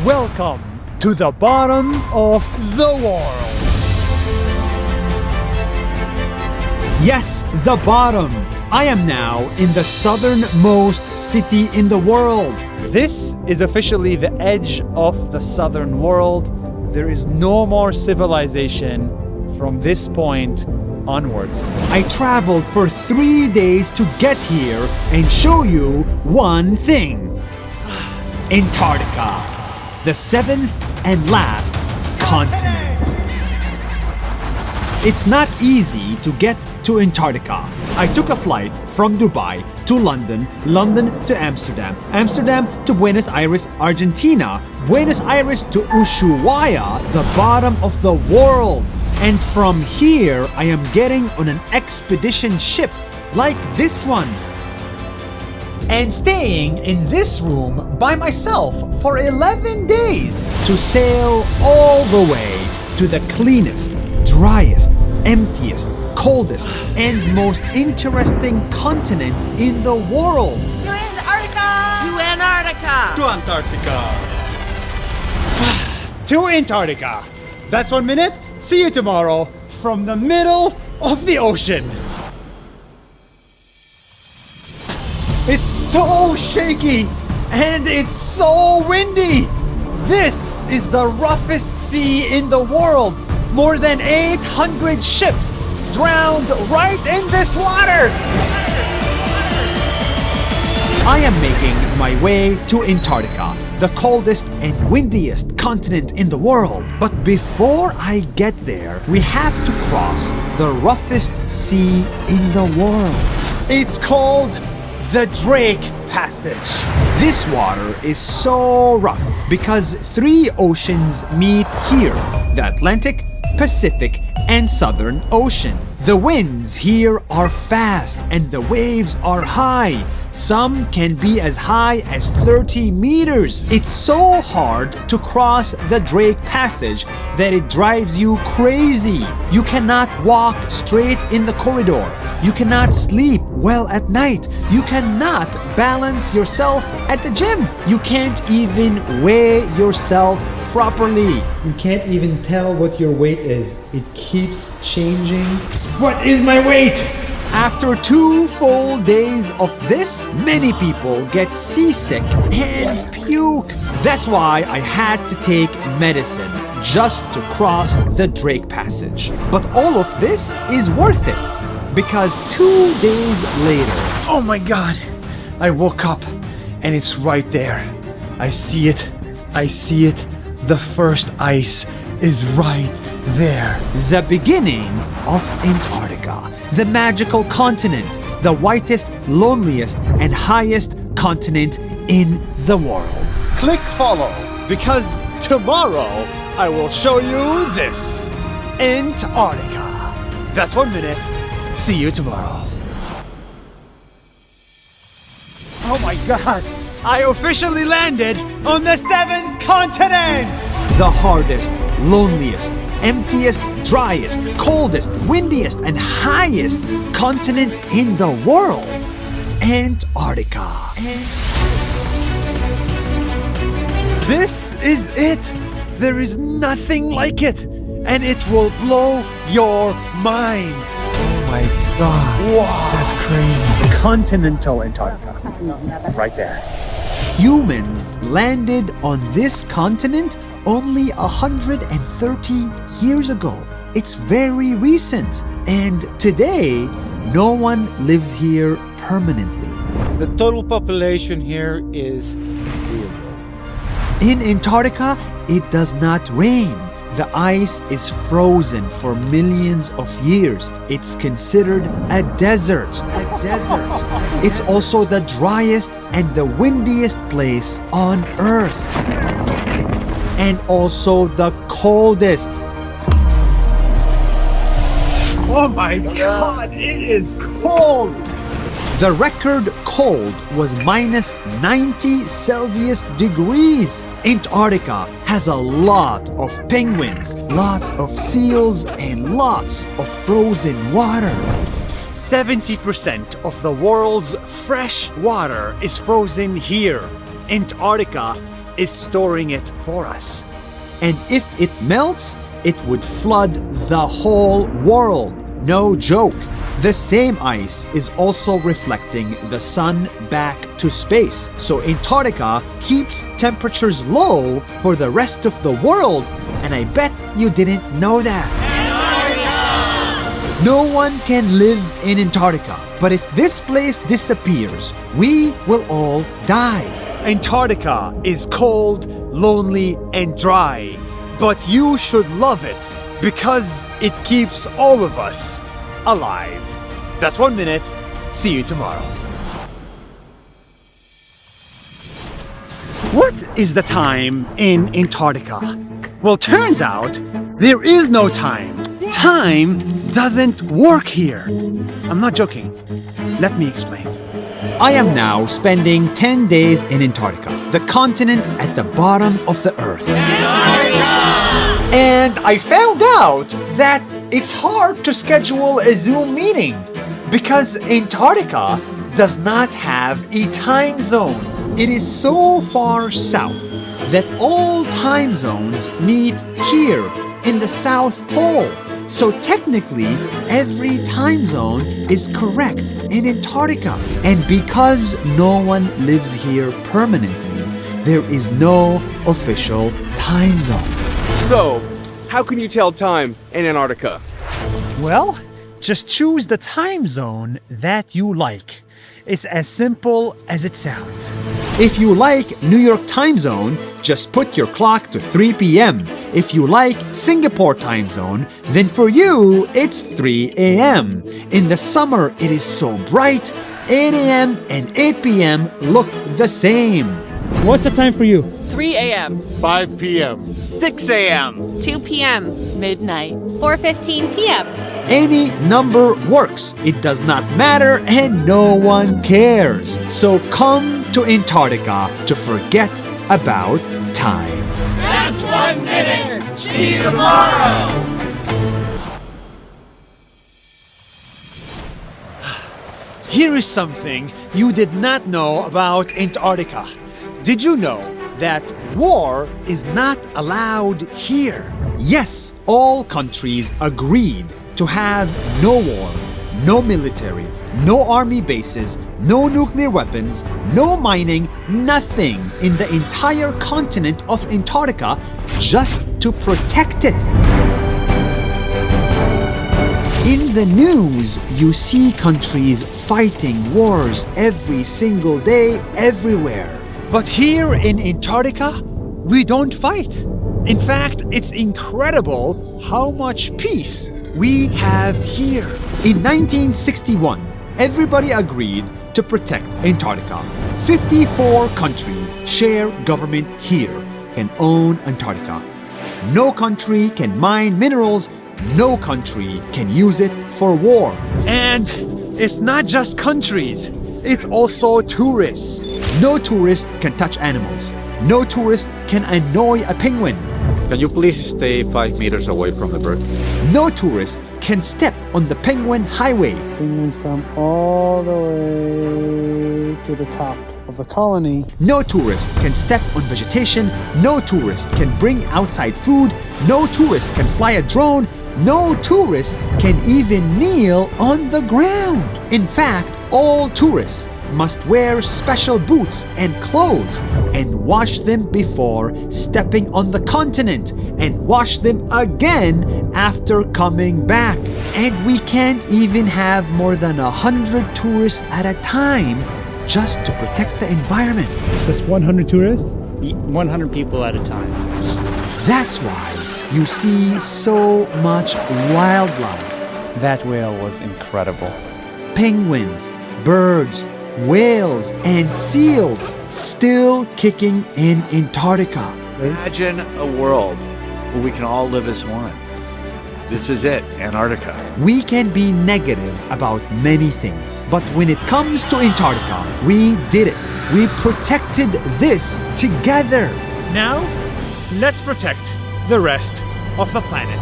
Welcome to the bottom of the world. Yes, the bottom. I am now in the southernmost city in the world. This is officially the edge of the southern world. There is no more civilization from this point onwards. I traveled for 3 days to get here and show you one thing. Antarctica, the seventh and last continent. It's not easy to get to Antarctica. I took a flight from Dubai to London, London to Amsterdam, Amsterdam to Buenos Aires, Argentina, Buenos Aires to Ushuaia, the bottom of the world. And from here, I am getting on an expedition ship like this one. And staying in this room by myself for 11 days to sail all the way to the cleanest, driest, emptiest, coldest, and most interesting continent in the world. To Antarctica! To Antarctica! To Antarctica. To Antarctica. That's 1 minute. See you tomorrow from the middle of the ocean. It's so shaky and it's so windy. This is the roughest sea in the world. More than 800 ships drowned right in this water. I am making my way to Antarctica, the coldest and windiest continent in the world. But before I get there, we have to cross the roughest sea in the world. It's called the Drake Passage. This water is so rough because 3 oceans meet here: the Atlantic, Pacific, and Southern Ocean. The winds here are fast and the waves are high. Some can be as high as 30 meters. It's so hard to cross the Drake Passage that it drives you crazy. You cannot walk straight in the corridor. You cannot sleep well at night. You cannot balance yourself at the gym. You can't even weigh yourself properly. You can't even tell what your weight is. It keeps changing. What is my weight? After 2 full days of this, many people get seasick and puke. That's why I had to take medicine just to cross the Drake Passage. But all of this is worth it because 2 days later, oh my God, I woke up and it's right there. I see it. I see it. The first ice is right there. The beginning of Antarctica, the magical continent, the whitest, loneliest, and highest continent in the world. Click follow because tomorrow I will show you this. Antarctica. That's 1 minute. See you tomorrow. Oh my God. I officially landed on the 7th continent! The hardest, loneliest, emptiest, driest, coldest, windiest, and highest continent in the world. Antarctica. This is it! There is nothing like it! And it will blow your mind! Oh my God. Wow. That's crazy. Continental Antarctica. Right there. Humans landed on this continent only 130 years ago. It's very recent. And today, no one lives here permanently. The total population here is 0. In Antarctica, it does not rain. The ice is frozen for millions of years. It's considered a desert. It's also the driest and the windiest place on Earth. And also the coldest. Oh my God, it is cold! The record cold was minus 90 Celsius degrees. Antarctica has a lot of penguins, lots of seals, and lots of frozen water. 70% of the world's fresh water is frozen here. Antarctica is storing it for us. And if it melts, it would flood the whole world. No joke. The same ice is also reflecting the sun back to space. So Antarctica keeps temperatures low for the rest of the world. And I bet you didn't know that. Antarctica! No one can live in Antarctica. But if this place disappears, we will all die. Antarctica is cold, lonely, and dry. But you should love it because it keeps all of us alive. That's 1 minute. See you tomorrow. What is the time in Antarctica? Well, turns out there is no time. Time doesn't work here. I'm not joking. Let me explain. I am now spending 10 days in Antarctica, the continent at the bottom of the earth. And I found out that it's hard to schedule a Zoom meeting because Antarctica does not have a time zone. It is so far south that all time zones meet here in the South Pole. So technically, every time zone is correct in Antarctica. And because no one lives here permanently, there is no official time zone. So, how can you tell time in Antarctica? Well, just choose the time zone that you like. It's as simple as it sounds. If you like New York time zone, just put your clock to 3 p.m. If you like Singapore time zone, then for you, it's 3 a.m. In the summer, it is so bright, 8 a.m. and 8 p.m. look the same. What's the time for you? 3 a.m. 5 p.m. 6 a.m. 2 p.m. Midnight. 4:15 p.m. Any number works. It does not matter and no one cares. So come to Antarctica to forget about time. That's 1 minute. See you tomorrow. Here is something you did not know about Antarctica. Did you know that war is not allowed here? Yes, all countries agreed to have no war, no military, no army bases, no nuclear weapons, no mining, nothing in the entire continent of Antarctica just to protect it. In the news, you see countries fighting wars every single day, everywhere. But here in Antarctica, we don't fight. In fact, it's incredible how much peace we have here. In 1961, everybody agreed to protect Antarctica. 54 countries share government here and own Antarctica. No country can mine minerals. No country can use it for war. And it's not just countries, it's also tourists. No tourist can touch animals. No tourist can annoy a penguin. Can you please stay 5 meters away from the birds? No tourist can step on the penguin highway. Penguins come all the way to the top of the colony. No tourist can step on vegetation. No tourist can bring outside food. No tourist can fly a drone. No tourist can even kneel on the ground. In fact, all tourists must wear special boots and clothes and wash them before stepping on the continent and wash them again after coming back. And we can't even have more than 100 tourists at a time just to protect the environment. Just 100 tourists? 100 people at a time. That's why you see so much wildlife. That whale was incredible. Penguins, birds, whales, and seals still kicking in Antarctica. Imagine a world where we can all live as one. This is it, Antarctica. We can be negative about many things, but when it comes to Antarctica, we did it. We protected this together. Now, let's protect the rest of the planet.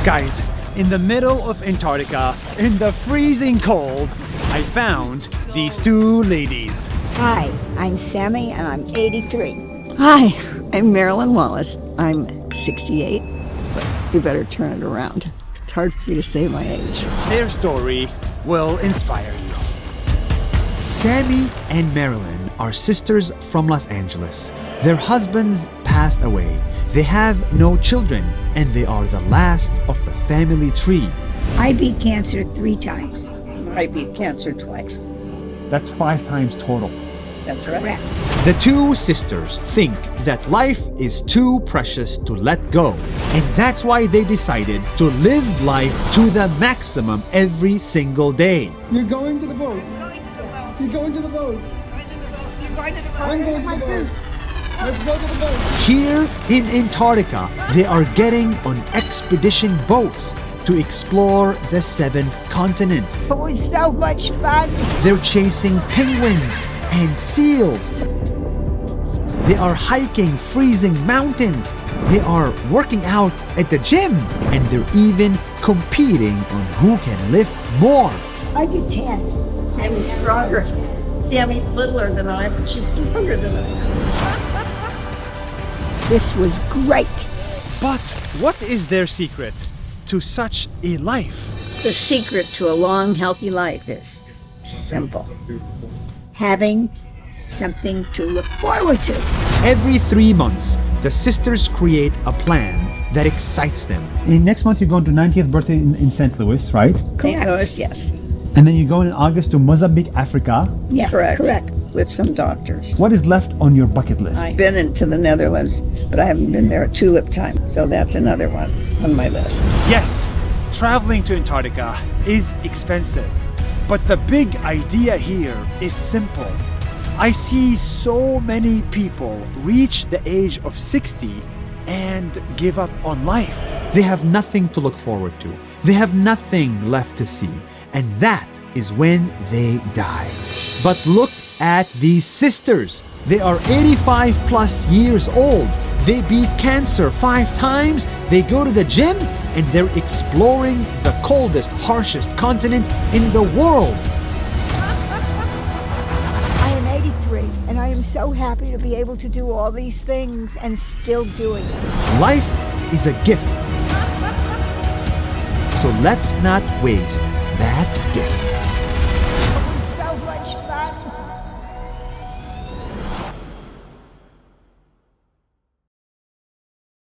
Guys, in the middle of Antarctica, in the freezing cold, I found these two ladies. Hi, I'm Sammy and I'm 83. Hi, I'm Marilyn Wallace. I'm 68, but you better turn it around. It's hard for me to say my age. Their story will inspire you. Sammy and Marilyn are sisters from Los Angeles. Their husbands passed away. They have no children, and they are the last of the family tree. I beat cancer 3 times. I beat cancer twice. That's 5 times total. That's right. The two sisters think that life is too precious to let go, and that's why they decided to live life to the maximum every single day. You're going to the boat. You're going to the boat. You're going to the boat. I'm going to the boat. Let's go to the boat. Here in Antarctica, they are getting on expedition boats to explore the 7th continent. It was so much fun. They're chasing penguins and seals. They are hiking freezing mountains. They are working out at the gym. And they're even competing on who can lift more. I do 10. Sammy's stronger. Sammy's littler than I am, but she's stronger than I am. This was great. But what is their secret to such a life? The secret to a long, healthy life is simple. Having something to look forward to. Every 3 months, the sisters create a plan that excites them. Next month, you're going to 90th birthday in St. Louis, right? St. Louis, yes. And then you go in August to Mozambique, Africa. Yes, correct. With some doctors. What is left on your bucket list? I've been into the Netherlands, but I haven't been there at tulip time. So that's another one on my list. Yes, traveling to Antarctica is expensive, but the big idea here is simple. I see so many people reach the age of 60 and give up on life. They have nothing to look forward to. They have nothing left to see. And that is when they die. But look at these sisters. They are 85 plus years old. They beat cancer 5 times. They go to the gym and they're exploring the coldest, harshest continent in the world. I am 83, and I am so happy to be able to do all these things and still doing it. Life is a gift. So let's not waste that gift.